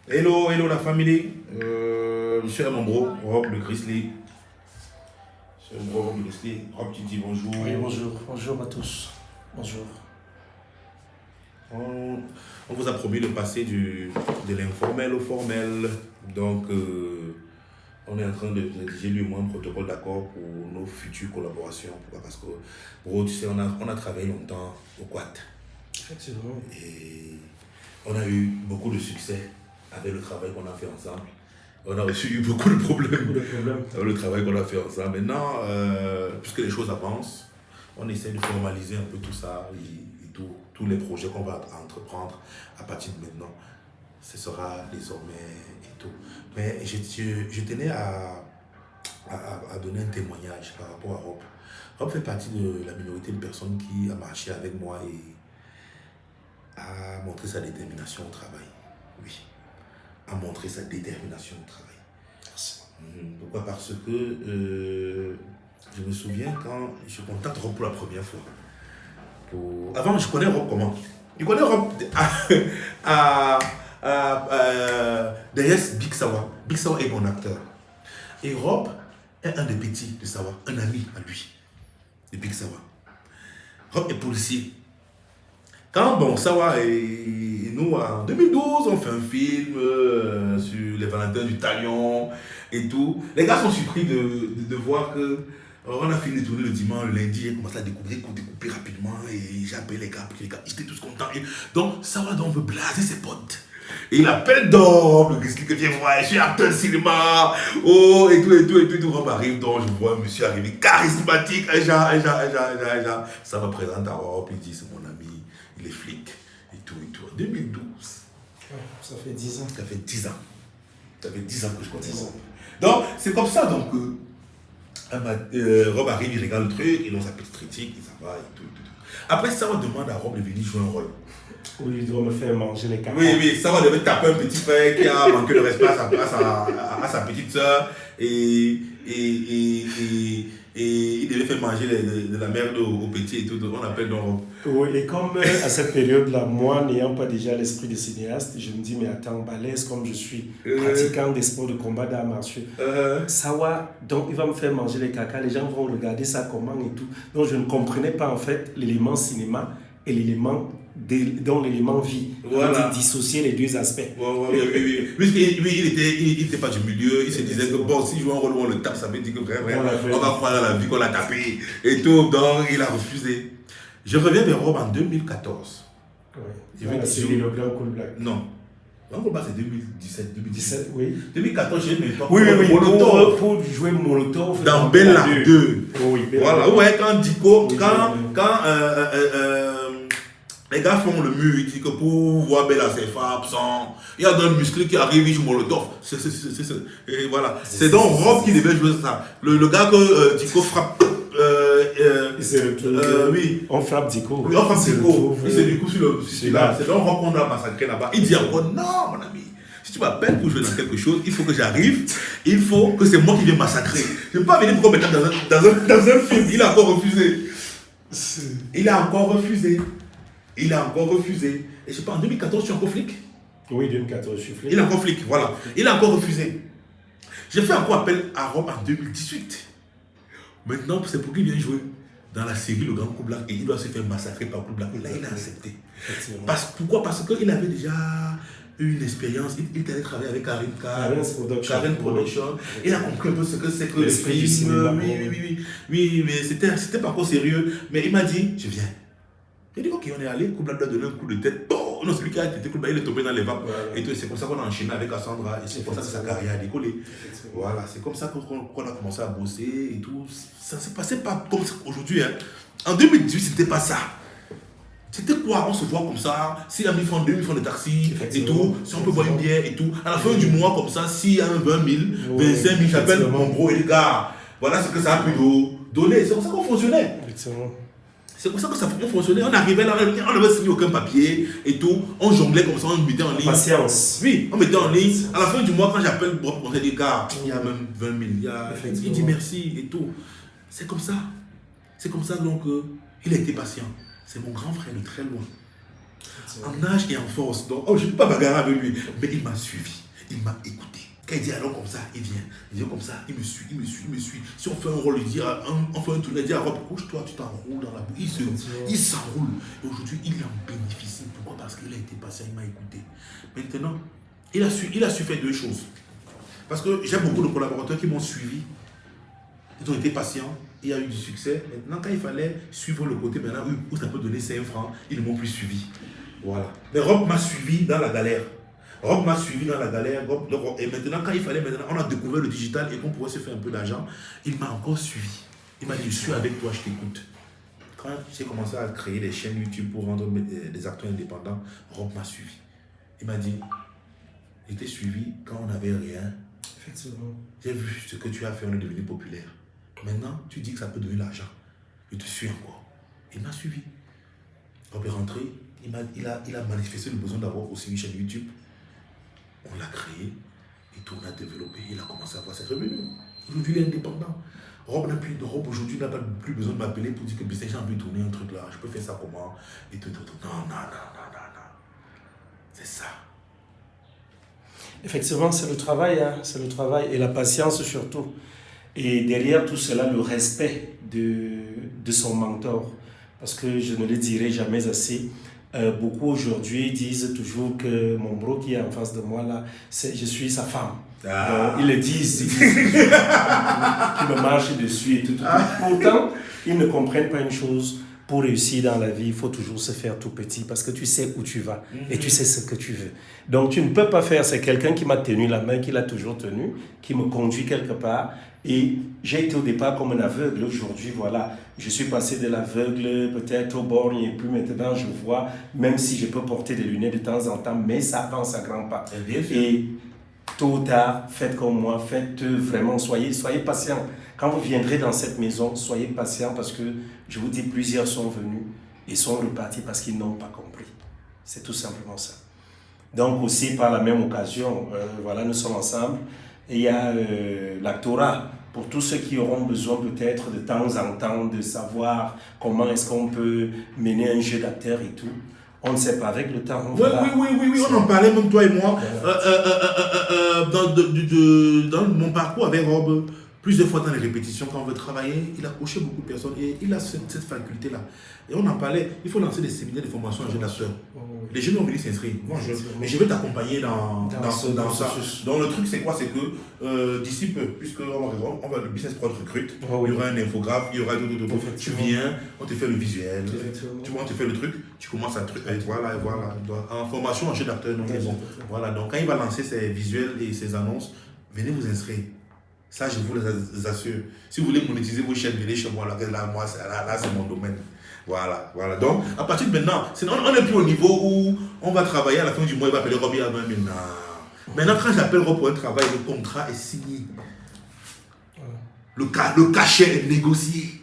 Hello, hello la famille. Je suis à mon bro, Rob le Grizzly. C'est mon bro Rob le Grizzly. Rob, tu dis bonjour. Oui, bonjour. Bonjour à tous. Bonjour. On vous a promis de passer de l'informel au formel. Donc, on est en train de rédiger lui et moi un protocole d'accord pour nos futures collaborations. Pourquoi? Parce que, bro, tu sais, on a travaillé longtemps au Quad. Effectivement. Et on a eu beaucoup de succès avec le travail qu'on a fait ensemble. On a aussi eu beaucoup de problèmes avec le travail qu'on a fait ensemble. Maintenant, puisque les choses avancent, on essaie de formaliser un peu tout ça et tous les projets qu'on va entreprendre à partir de maintenant. Ce sera désormais et tout. Mais je tenais à donner un témoignage par rapport à Rob. Rob fait partie de la minorité de personnes qui a marché avec moi et a montré sa détermination au travail. Oui, a montré sa détermination au travail. Merci. Pourquoi? Parce que je me souviens quand je contacte Rob pour la première fois. Avant, je connais Rob comment? Je connais Rob derrière Big Sawa. Big Sawa est mon acteur. Et Rob est un des petits de Sawa, un ami à lui, de Big Sawa. Rob est policier. Quand Sawa et nous, en 2012, on fait un film sur les Valentins du Talion et tout. Les gars sont surpris de voir que on a fini de tourner le dimanche, le lundi, j'ai commencé à découper rapidement et j'ai appelé les gars, ils étaient tous contents. Donc Sawa veut blaser ses potes. Et il appelle Dom, qu'est-ce que viens voir, je suis acteur de cinéma, oh, et tout. Rob arrive, donc je vois un monsieur arriver, charismatique, Ça me présente à Rob, il dit c'est mon ami, il est flic, et tout. En 2012. Ça fait 10 ans. Ça fait 10 ans. Ça fait 10 ans que je connais Rob. Donc, c'est comme ça, donc, Rob arrive, il regarde le truc, il a sa petite critique, et ça va, et tout. Après, ça, on demande à Rob de venir jouer un rôle. Oui, il doit me faire manger les cacahuètes. Oui, ça va devait taper un petit frère qui a manqué de respect à sa petite soeur et il devait faire manger de la merde au petit et tout. On appelle donc. Oui, et comme à cette période-là, moi n'ayant pas déjà l'esprit de cinéaste, je me dis, mais attends, balèze comme je suis, pratiquant des sports de combat d'arts martiaux, Sawa, donc il va me faire manger les caca, les gens vont regarder ça comment et tout. Donc je ne comprenais pas en fait l'élément cinéma et l'élément vie, voilà. Dissocier les deux aspects. Oui. Il n'était pas du milieu, il se disait que bon, si je joue un rôle où on le tape, ça veut dire que vraiment, on va croire dans la vie qu'on l'a tapé et tout, donc il a refusé. Je reviens vers Rob en 2014. Oui, la série Le Grand Cool Black. Non. Le Grand Cool Black c'est 2017, oui. 2014, j'ai même pas. Oui, Molotov. Pour jouer Molotov. Dans Bella 2. Oui, voilà, ouais, quand Dico, quand les gars font le mur, ils disent que pour voir Bella c'est absent. Il y a un musclé qui arrive, il joue Molotov. Et voilà. C'est donc Rob qui devait jouer ça. Le gars que Dico frappe. Oui. On frappe Dico. Oui, on frappe Dico. Et c'est du coup sur là. C'est donc Rob qu'on a massacré là-bas. Il dit encore non, mon ami. Si tu m'appelles pour jouer dans quelque chose, il faut que j'arrive. Il faut que c'est moi qui viens massacrer. Je ne peux pas venir pour mettre dans un film. Il a encore refusé. Il a encore refusé. Et je sais pas, en 2014, tu es encore flic? Oui, 2014, je suis flic. Il est encore flic, voilà. Il a encore refusé. J'ai fait encore appel à Rob en 2018. Maintenant, c'est pour qu'il vienne jouer dans la série Le Grand Coup Black et il doit se faire massacrer par Coup Black. Et là, il a accepté. Pourquoi? Parce qu'il avait déjà une expérience. Il était allé travailler avec Karen Production. Il a compris un peu ce que c'est que le film. Oui, mais c'était pas encore sérieux. Mais il m'a dit, je viens. J'ai dit, ok, on est allé, Koubla doit donner un coup de tête. Oh, non, celui qui a été Koubla, il est tombé dans les vapes. Voilà. Et c'est comme ça qu'on a enchaîné avec Cassandra. Et c'est comme ça que sa carrière a décollé. Voilà, c'est comme ça qu'on a commencé à bosser et tout. Ça ne s'est passé pas comme ça aujourd'hui. Hein. En 2018, c'était pas ça. C'était quoi? On se voit comme ça. Si amis font 2000 francs de taxi et tout, si on peut boire une bière et tout. À la fin du mois, comme ça, s'il y a un 20 000, 25 000, j'appelle mon bro et les gars. Voilà ce que ça a pu donner. C'est comme ça qu'on fonctionnait. C'est comme ça que ça fonctionnait. On arrivait là, on n'avait signé aucun papier et tout. On jonglait comme ça, on mettait en ligne. Patience. Oui, on mettait en ligne. À la fin du mois, quand j'appelle Bob, on dit, gars, il y a même 20 000. Il dit merci et tout. C'est comme ça. C'est comme ça donc il a été patient. C'est mon grand frère de très loin. En âge et en force. Donc, je ne peux pas bagarrer avec lui. Mais il m'a suivi. Il m'a écouté. Quand il dit alors comme ça, il vient. Il dit comme ça, il me suit. Si on fait un rôle, il dit, on fait un tour, il dit, Rob, couche-toi, tu t'enroules dans la boue. Il s'enroule. Et aujourd'hui, il en bénéficie. Pourquoi? Parce qu'il a été patient, il m'a écouté. Maintenant, il a su faire deux choses. Parce que j'ai beaucoup de collaborateurs qui m'ont suivi. Ils ont été patients. Il y a eu du succès. Maintenant, quand il fallait suivre le côté maintenant où ça peut donner 5 francs, ils ne m'ont plus suivi. Voilà. Mais Rob m'a suivi dans la galère. Et maintenant, quand il fallait, on a découvert le digital et qu'on pouvait se faire un peu d'argent, il m'a encore suivi. Il m'a dit, je suis avec toi, je t'écoute. Quand j'ai commencé à créer des chaînes YouTube pour rendre des acteurs indépendants, Rob m'a suivi. Il m'a dit, j'étais suivi quand on n'avait rien. Effectivement. J'ai vu ce que tu as fait, on est devenu populaire. Maintenant, tu dis que ça peut donner l'argent. Je te suis encore. Il m'a suivi. Rob est rentré, il a manifesté le besoin d'avoir aussi une chaîne YouTube. On l'a créé, et tout on a développé, il a commencé à avoir ses revenus. Aujourd'hui, il est indépendant. Rob aujourd'hui n'a pas plus besoin de m'appeler pour dire que j'ai envie de tourner un truc là, je peux faire ça comment? Et tout. Non. C'est ça. Effectivement, c'est le travail, c'est le travail et la patience surtout. Et derrière tout cela, le respect de son mentor. Parce que je ne le dirai jamais assez. Beaucoup aujourd'hui disent toujours que mon bro qui est en face de moi là, je suis sa femme. Donc, ils le disent, qui me marche dessus et tout. Pourtant, ils ne comprennent pas une chose. Pour réussir dans la vie, il faut toujours se faire tout petit parce que tu sais où tu vas et tu sais ce que tu veux. Donc tu ne peux pas faire, c'est quelqu'un qui m'a tenu la main, qui l'a toujours tenu, qui me conduit quelque part. Et j'ai été au départ comme un aveugle. Aujourd'hui, voilà, je suis passé de l'aveugle peut-être au borgne et puis maintenant je vois, même si je peux porter des lunettes de temps en temps, mais ça avance à grands pas. Et tôt ou tard, faites comme moi, faites vraiment, soyez patients. Quand vous viendrez dans cette maison, soyez patients parce que, je vous dis, plusieurs sont venus et sont repartis parce qu'ils n'ont pas compris. C'est tout simplement ça. Donc aussi, par la même occasion, voilà, nous sommes ensemble. Et il y a l'actorat pour tous ceux qui auront besoin peut-être de temps en temps de savoir comment est-ce qu'on peut mener un jeu d'acteur et tout. On ne sait pas, avec le temps. Oui, on en parlait même toi et moi. Dans mon parcours avec Rob, plusieurs fois dans les répétitions, quand on veut travailler, il a coaché beaucoup de personnes et il a cette faculté-là. Et on en parlait, il faut lancer des séminaires de formation en jeunes d'acteurs. Les jeunes ont voulu s'inscrire. Mais je vais t'accompagner dans ça. Donc le truc, c'est quoi? C'est que d'ici peu, puisque on va le business prod recrute, il y aura un infographe, il y aura tout. Tu viens, on te fait le visuel, tu vois, on te fait le truc, tu commences à truc, voilà. En formation en jeunes d'acteurs, non, mais bon. Voilà, donc quand il va lancer ses visuels et ses annonces, venez vous inscrire. Ça, je vous les assure. Si vous voulez monétiser vos chaînes, venez chez moi. Là, c'est mon domaine. Voilà. Donc, à partir de maintenant, on n'est plus au niveau où on va travailler à la fin du mois, il va appeler Rob, il va maintenant. Maintenant, quand j'appelle Rob pour un travail, le contrat est signé. Le cachet est négocié.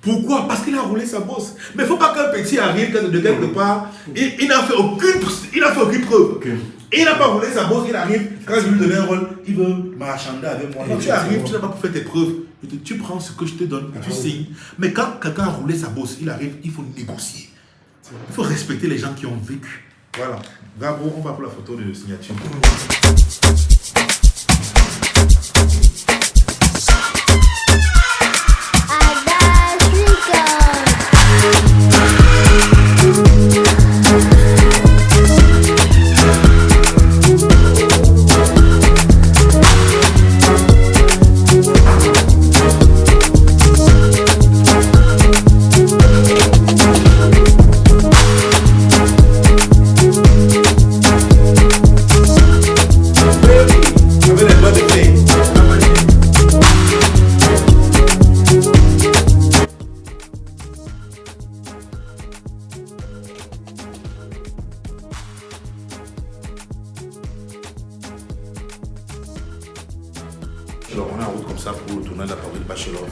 Pourquoi? Parce qu'il a roulé sa bosse. Mais il ne faut pas qu'un petit arrive de quelque part. Il n'a fait aucune preuve. Et il n'a pas roulé sa bosse, il arrive, quand je lui donne un rôle, il veut marchander avec moi. Donc tu arrives, tu n'as pas pour faire tes preuves. Tu prends ce que je te donne et tu signes. Mais quand quelqu'un a roulé sa bosse, il arrive, il faut négocier. Il faut respecter les gens qui ont vécu. Voilà. Bravo, on va pour la photo de signature. Alors on est en route comme ça pour le tournage de la parole de Bachelor.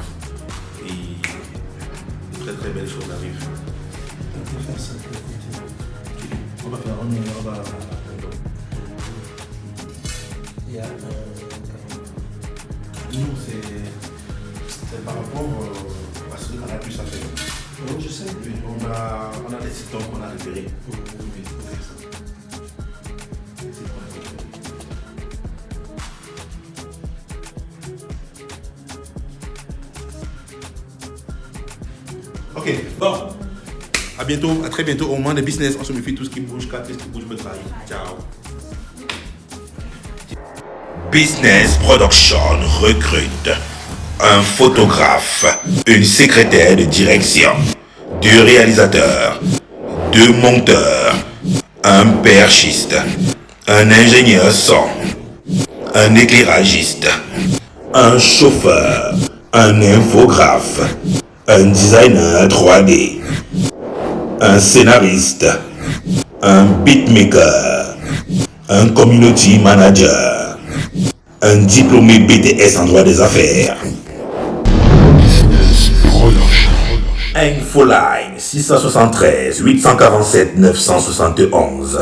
Et très très belles choses arrivent. On va faire on va. Nous c'est par rapport à ce qu'on a pu faire. Je sais. On a des sites qu'on a repérés. Ok, bon. À bientôt, à très bientôt. Au moment de business, on se méfie tout ce qui bouge, car tout ce qui bouge peut trahir. Ciao. Business Production recrute un photographe, une secrétaire de direction, 2 réalisateurs, 2 monteurs, un perchiste, un ingénieur son, un éclairagiste, un chauffeur, un infographe, un designer 3D, un scénariste, un beatmaker, un community manager, un diplômé BTS en droit des affaires. Infoline 673 847 971